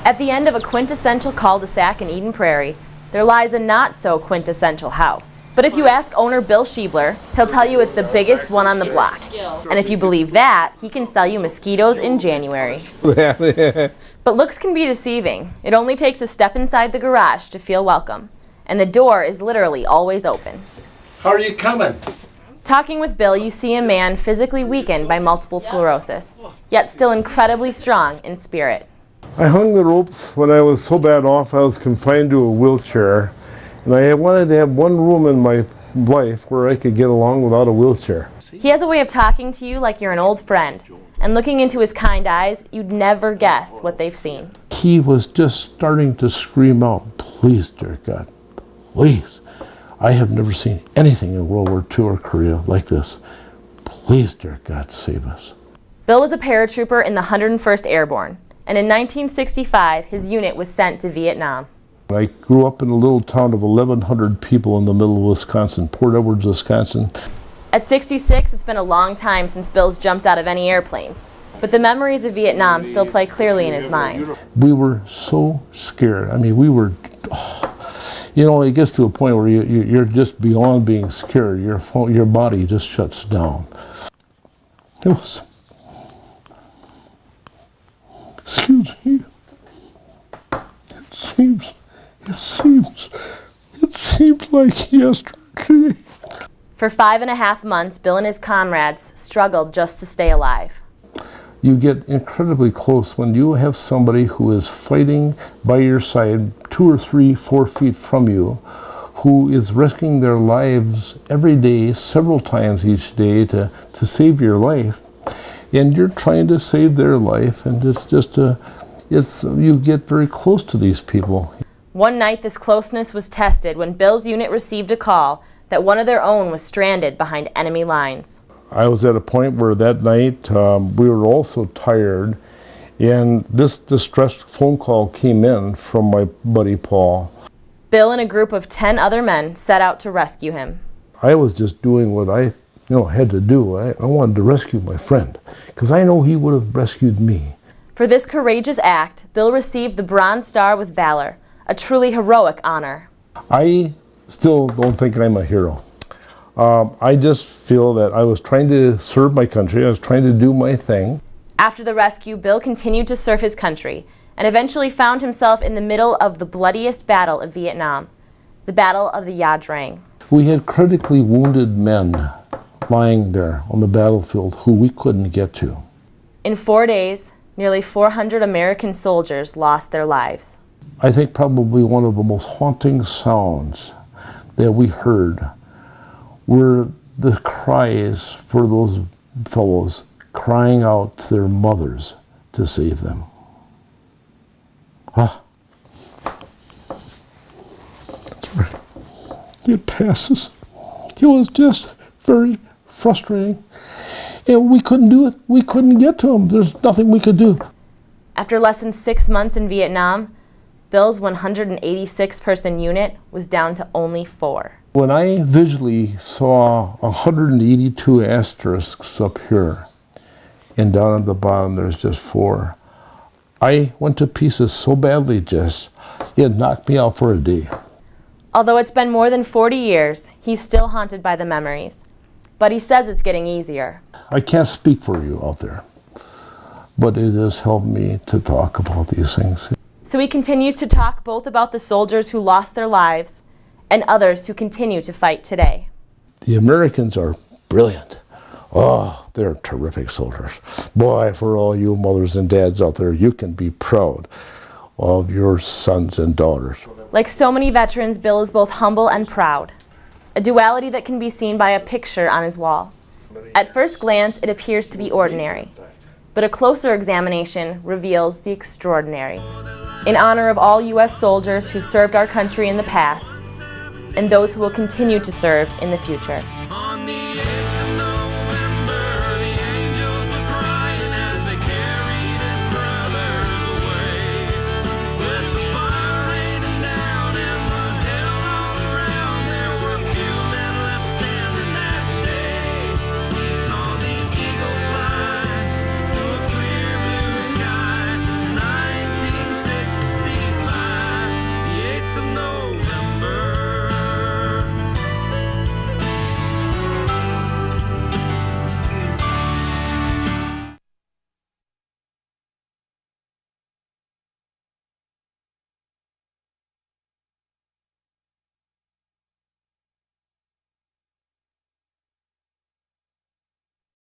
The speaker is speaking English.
At the end of a quintessential cul-de-sac in Eden Prairie, there lies a not-so-quintessential house. But if you ask owner Bill Schiebler, he'll tell you it's the biggest one on the block. And if you believe that, he can sell you mosquitoes in January. But looks can be deceiving. It only takes a step inside the garage to feel welcome. And the door is literally always open. How are you coming? Talking with Bill, you see a man physically weakened by multiple sclerosis, yet still incredibly strong in spirit. I hung the ropes when I was so bad off I was confined to a wheelchair. And I wanted to have one room in my life where I could get along without a wheelchair. He has a way of talking to you like you're an old friend. And looking into his kind eyes, you'd never guess what they've seen. He was just starting to scream out, "Please, dear God, please. I have never seen anything in World War II or Korea like this. Please, dear God, save us." Bill was a paratrooper in the 101st Airborne. And in 1965, his unit was sent to Vietnam. I grew up in a little town of 1,100 people in the middle of Wisconsin, Port Edwards, Wisconsin. At 66, it's been a long time since Bill's jumped out of any airplanes, but the memories of Vietnam still play clearly in his mind. We were so scared. I mean, we were, you know, it gets to a point where you're just beyond being scared. Your body just shuts down. It was, excuse me, it seems like yesterday. For 5.5 months, Bill and his comrades struggled just to stay alive. You get incredibly close when you have somebody who is fighting by your side 2 or 3, 4 feet from you, who is risking their lives every day, several times each day to save your life. And you're trying to save their life, and it's just you get very close to these people. One night this closeness was tested when Bill's unit received a call that one of their own was stranded behind enemy lines. I was at a point where that night we were all so tired, and this distressed phone call came in from my buddy Paul. Bill and a group of 10 other men set out to rescue him. I was just doing what I had to do. I wanted to rescue my friend, because I know he would have rescued me. For this courageous act, Bill received the Bronze Star with Valor, a truly heroic honor. I still don't think I'm a hero. I just feel that I was trying to serve my country. I was trying to do my thing. After the rescue, Bill continued to serve his country and eventually found himself in the middle of the bloodiest battle of Vietnam, the Battle of the Ia Drang. We had critically wounded men lying there on the battlefield who we couldn't get to. In 4 days, nearly 400 American soldiers lost their lives. I think probably one of the most haunting sounds that we heard were the cries for those fellows crying out to their mothers to save them. Ah. That's right. It passes. It was just very frustrating. And we couldn't do it. We couldn't get to them. There's nothing we could do. After less than 6 months in Vietnam, Bill's 186-person unit was down to only 4. When I visually saw 182 asterisks up here, and down at the bottom there's just 4, I went to pieces so badly, Jess, it knocked me out for a day. Although it's been more than 40 years, he's still haunted by the memories. But he says it's getting easier. I can't speak for you out there, but it has helped me to talk about these things. So he continues to talk both about the soldiers who lost their lives and others who continue to fight today. The Americans are brilliant. Oh, they're terrific soldiers. Boy, for all you mothers and dads out there, you can be proud of your sons and daughters. Like so many veterans, Bill is both humble and proud, a duality that can be seen by a picture on his wall. At first glance, it appears to be ordinary, but a closer examination reveals the extraordinary. In honor of all U.S. soldiers who served our country in the past, and those who will continue to serve in the future.